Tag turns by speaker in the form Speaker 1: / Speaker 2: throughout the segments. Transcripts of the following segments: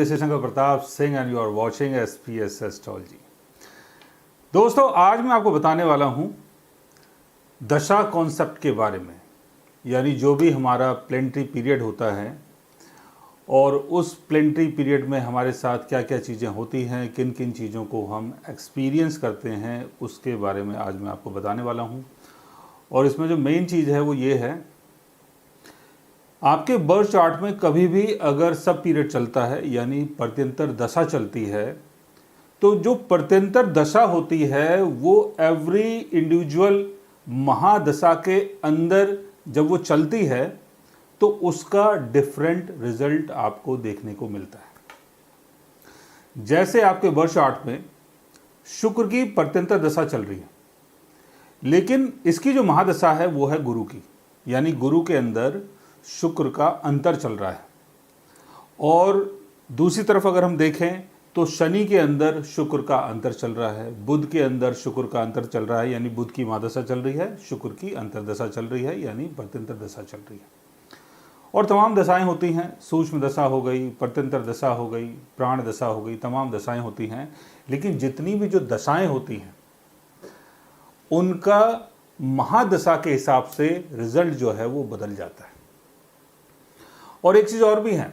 Speaker 1: This is Shankar Pratap Singh and you are watching SPS astrology. दोस्तों, आज मैं आपको बताने वाला हूं दशा कॉन्सेप्ट के बारे में, यानी जो भी हमारा प्लेनेटरी पीरियड होता है और उस प्लेनेटरी पीरियड में हमारे साथ क्या क्या चीज़ें होती हैं, किन किन चीज़ों को हम एक्सपीरियंस करते हैं, उसके बारे में आज मैं आपको बताने वाला हूं। और इसमें जो मेन चीज़ है वो ये है, आपके बर्थ चार्ट में कभी भी अगर सब पीरियड चलता है यानी प्रत्यंतर दशा चलती है, तो जो प्रत्यंतर दशा होती है वो एवरी इंडिविजुअल महादशा के अंदर जब वो चलती है तो उसका डिफरेंट रिजल्ट आपको देखने को मिलता है। जैसे आपके बर्थ चार्ट में शुक्र की प्रत्यंतर दशा चल रही है, लेकिन इसकी जो महादशा है वो है गुरु की, यानी गुरु के अंदर शुक्र का अंतर चल रहा है। और दूसरी तरफ अगर हम देखें तो शनि के अंदर शुक्र का अंतर चल रहा है, बुध के अंदर शुक्र का अंतर चल रहा है, यानी बुध की महादशा चल रही है, शुक्र की अंतरदशा चल रही है, यानी प्रत्यंतर दशा चल रही है। और तमाम दशाएं होती हैं, सूक्ष्म दशा हो गई, प्रत्यंतर दशा हो गई, प्राण दशा हो गई, तमाम दशाएं होती हैं। लेकिन जितनी भी जो दशाएं होती हैं उनका महादशा के हिसाब से रिजल्ट जो है वो बदल जाता है। और एक चीज़ और भी है,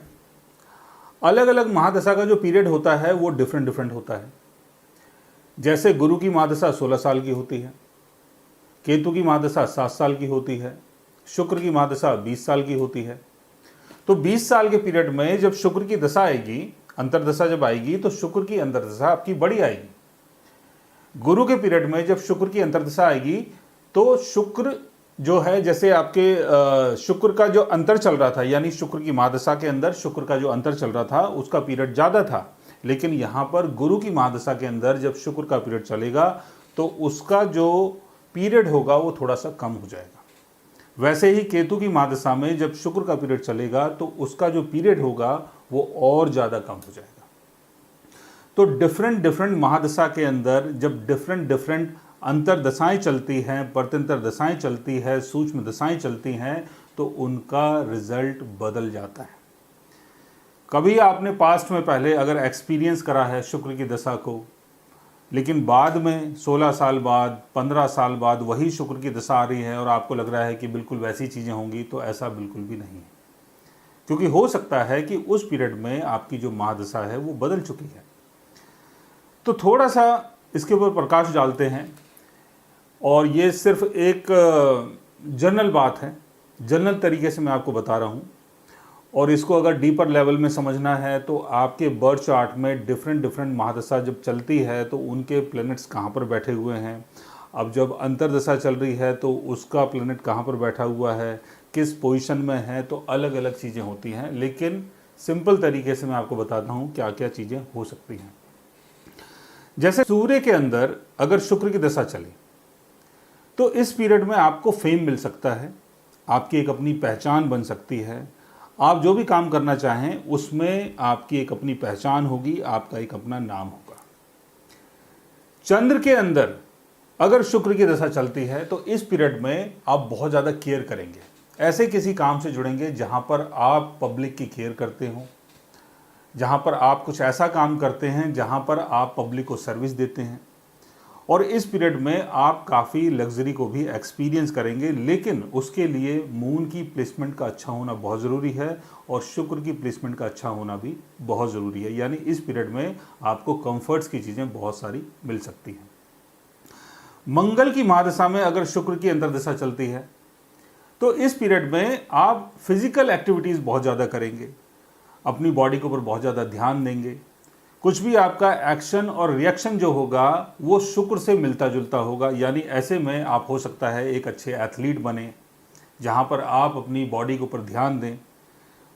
Speaker 1: अलग अलग महादशा का जो पीरियड होता है वो डिफरेंट डिफरेंट होता है। जैसे गुरु की महादशा 16 साल की होती है, केतु की महादशा 7 साल की होती है, शुक्र की महादशा 20 साल की होती है। तो 20 साल के पीरियड में जब शुक्र की दशा आएगी, अंतरदशा जब आएगी, तो शुक्र की अंतरदशा आपकी बड़ी आएगी। गुरु के पीरियड में जब शुक्र की अंतरदशा आएगी तो शुक्र जो है, जैसे आपके शुक्र का जो अंतर चल रहा था, यानी शुक्र की महादशा के अंदर शुक्र का जो अंतर चल रहा था उसका पीरियड ज़्यादा था, लेकिन यहाँ पर गुरु की महादशा के अंदर जब शुक्र का पीरियड चलेगा तो उसका जो पीरियड होगा वो थोड़ा सा कम हो जाएगा। वैसे ही केतु की महादशा में जब शुक्र का पीरियड चलेगा तो उसका जो पीरियड होगा वो और ज़्यादा कम हो जाएगा। तो डिफरेंट डिफरेंट महादशा के अंदर जब डिफरेंट डिफरेंट अंतर दशाएं चलती हैं, प्रत्यंतर दशाएं चलती है, सूक्ष्म दशाएं चलती हैं, तो उनका रिजल्ट बदल जाता है। कभी आपने पास्ट में पहले अगर एक्सपीरियंस करा है शुक्र की दशा को, लेकिन बाद में 16 साल बाद, 15 साल बाद वही शुक्र की दशा आ रही है और आपको लग रहा है कि बिल्कुल वैसी चीज़ें होंगी, तो ऐसा बिल्कुल भी नहीं है। क्योंकि हो सकता है कि उस पीरियड में आपकी जो महादशा है वो बदल चुकी है। तो थोड़ा सा इसके ऊपर प्रकाश डालते हैं, और ये सिर्फ एक जनरल बात है, जनरल तरीके से मैं आपको बता रहा हूँ। और इसको अगर डीपर लेवल में समझना है तो आपके बर्थ चार्ट में डिफरेंट डिफरेंट महादशा जब चलती है तो उनके प्लैनेट्स कहाँ पर बैठे हुए हैं, अब जब अंतरदशा चल रही है तो उसका प्लैनेट कहाँ पर बैठा हुआ है, किस पोजीशन में है, तो अलग अलग चीज़ें होती हैं। लेकिन सिंपल तरीके से मैं आपको बताता हूँ क्या क्या चीज़ें हो सकती हैं। जैसे सूर्य के अंदर अगर शुक्र की दशा चली तो इस पीरियड में आपको फेम मिल सकता है, आपकी एक अपनी पहचान बन सकती है। आप जो भी काम करना चाहें उसमें आपकी एक अपनी पहचान होगी, आपका एक अपना नाम होगा। चंद्र के अंदर अगर शुक्र की दशा चलती है तो इस पीरियड में आप बहुत ज़्यादा केयर करेंगे, ऐसे किसी काम से जुड़ेंगे जहां पर आप पब्लिक की केयर करते हो, जहां पर आप कुछ ऐसा काम करते हैं जहां पर आप पब्लिक को सर्विस देते हैं। और इस पीरियड में आप काफ़ी लग्जरी को भी एक्सपीरियंस करेंगे, लेकिन उसके लिए मून की प्लेसमेंट का अच्छा होना बहुत ज़रूरी है और शुक्र की प्लेसमेंट का अच्छा होना भी बहुत ज़रूरी है। यानी इस पीरियड में आपको कंफर्ट्स की चीज़ें बहुत सारी मिल सकती हैं। मंगल की महादशा में अगर शुक्र की अंतरदशा चलती है तो इस पीरियड में आप फिजिकल एक्टिविटीज़ बहुत ज़्यादा करेंगे, अपनी बॉडी के ऊपर बहुत ज़्यादा ध्यान देंगे। कुछ भी आपका एक्शन और रिएक्शन जो होगा वो शुक्र से मिलता जुलता होगा, यानी ऐसे में आप हो सकता है एक अच्छे एथलीट बने जहां पर आप अपनी बॉडी के ऊपर ध्यान दें।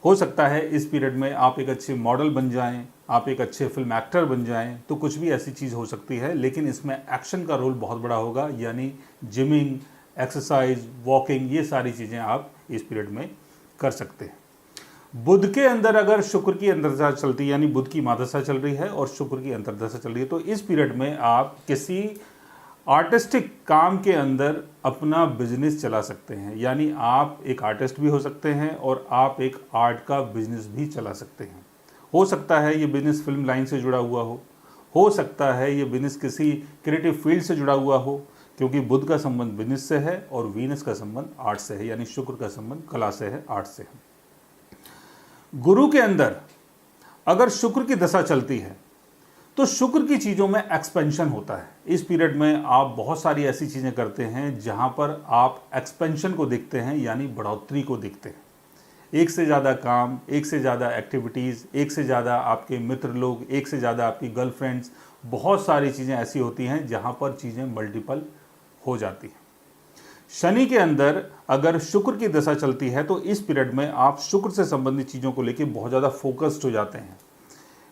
Speaker 1: हो सकता है इस पीरियड में आप एक अच्छे मॉडल बन जाएं, आप एक अच्छे फिल्म एक्टर बन जाएं, तो कुछ भी ऐसी चीज़ हो सकती है। लेकिन इसमें एक्शन का रोल बहुत बड़ा होगा, यानी जिमिंग, एक्सरसाइज, वॉकिंग, ये सारी चीज़ें आप इस पीरियड में कर सकते हैं। बुध के अंदर अगर शुक्र की अंतरदशा चलती है, यानी बुध की महादशा चल रही है और शुक्र की अंतरदशा चल रही है, तो इस पीरियड में आप किसी आर्टिस्टिक काम के अंदर अपना बिजनेस चला सकते हैं, यानी आप एक आर्टिस्ट भी हो सकते हैं और आप एक आर्ट का बिजनेस भी चला सकते हैं। हो सकता है ये बिजनेस फिल्म लाइन से जुड़ा हुआ हो सकता है ये बिजनेस किसी क्रिएटिव फील्ड से जुड़ा हुआ हो, क्योंकि बुध का संबंध बिजनेस से है और वीनस का संबंध आर्ट से है, यानी शुक्र का संबंध कला से है, आर्ट से है। गुरु के अंदर अगर शुक्र की दशा चलती है तो शुक्र की चीज़ों में एक्सपेंशन होता है। इस पीरियड में आप बहुत सारी ऐसी चीज़ें करते हैं जहां पर आप एक्सपेंशन को देखते हैं, यानी बढ़ोतरी को देखते हैं। एक से ज़्यादा काम, एक से ज़्यादा एक्टिविटीज़, एक से ज़्यादा आपके मित्र लोग, एक से ज़्यादा आपकी गर्लफ्रेंड्स, बहुत सारी चीज़ें ऐसी होती हैं जहां पर चीज़ें मल्टीपल हो जाती हैं। शनि के अंदर अगर शुक्र की दशा चलती है तो इस पीरियड में आप शुक्र से संबंधित चीज़ों को लेकर बहुत ज़्यादा फोकस्ड हो जाते हैं।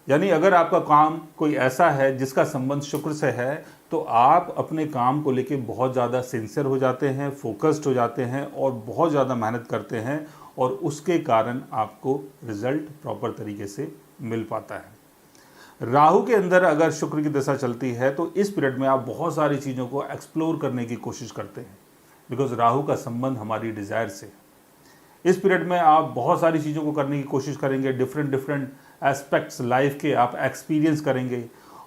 Speaker 1: यानी अगर आपका काम कोई ऐसा है जिसका संबंध शुक्र से है तो आप अपने काम को लेकर बहुत ज़्यादा सिंसियर हो जाते हैं, फोकस्ड हो जाते हैं और बहुत ज़्यादा मेहनत करते हैं, और उसके कारण आपको रिजल्ट प्रॉपर तरीके से मिल पाता है। राहु के अंदर अगर शुक्र की दशा चलती है तो इस पीरियड में आप बहुत सारी चीज़ों को एक्सप्लोर करने की कोशिश करते हैं, बिकॉज राहु का संबंध हमारी डिज़ायर से। इस पीरियड में आप बहुत सारी चीज़ों को करने की कोशिश करेंगे, डिफरेंट एस्पेक्ट्स लाइफ के आप एक्सपीरियंस करेंगे,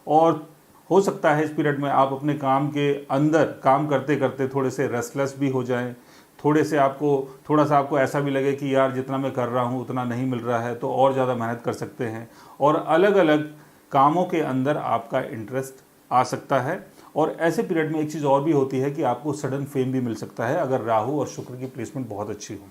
Speaker 1: और हो सकता है इस पीरियड में आप अपने काम के अंदर काम करते करते थोड़े से रेस्टलेस भी हो जाएं, थोड़ा सा आपको ऐसा भी लगे कि यार जितना मैं कर रहा हूँ उतना नहीं मिल रहा है, तो और ज़्यादा मेहनत कर सकते हैं, और अलग अलग कामों के अंदर आपका इंटरेस्ट आ सकता है। और ऐसे पीरियड में एक चीज़ और भी होती है कि आपको सडन फेम भी मिल सकता है अगर राहु और शुक्र की प्लेसमेंट बहुत अच्छी हो।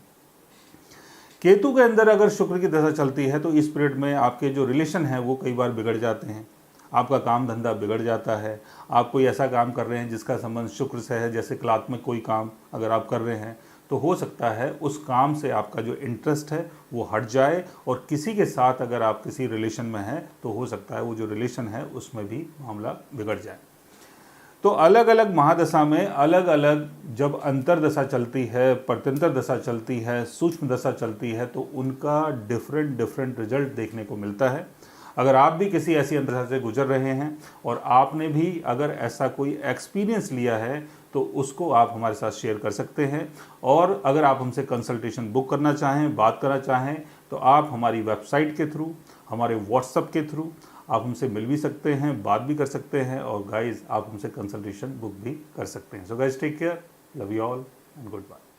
Speaker 1: केतु के अंदर अगर शुक्र की दशा चलती है तो इस पीरियड में आपके जो रिलेशन हैं वो कई बार बिगड़ जाते हैं, आपका काम धंधा बिगड़ जाता है। आप कोई ऐसा काम कर रहे हैं जिसका संबंध शुक्र से है, जैसे कलात्मक कोई काम अगर आप कर रहे हैं तो हो सकता है उस काम से आपका जो इंटरेस्ट है वो हट जाए, और किसी के साथ अगर आप किसी रिलेशन में हैं तो हो सकता है वो जो रिलेशन है उसमें भी मामला बिगड़ जाए। तो अलग अलग महादशा में अलग अलग जब अंतरदशा चलती है, प्रत्यंतर दशा चलती है, सूक्ष्म दशा चलती है, तो उनका डिफरेंट रिजल्ट देखने को मिलता है। अगर आप भी किसी ऐसी अंतरदशा से गुजर रहे हैं और आपने भी अगर ऐसा कोई एक्सपीरियंस लिया है तो उसको आप हमारे साथ शेयर कर सकते हैं। और अगर आप हमसे कंसल्टेशन बुक करना चाहें, बात करना चाहें, तो आप हमारी वेबसाइट के थ्रू, हमारे व्हाट्सएप के थ्रू आप हमसे मिल भी सकते हैं, बात भी कर सकते हैं, और गाइज आप हमसे कंसल्टेशन बुक भी कर सकते हैं। So guys take care, love you all and good bye.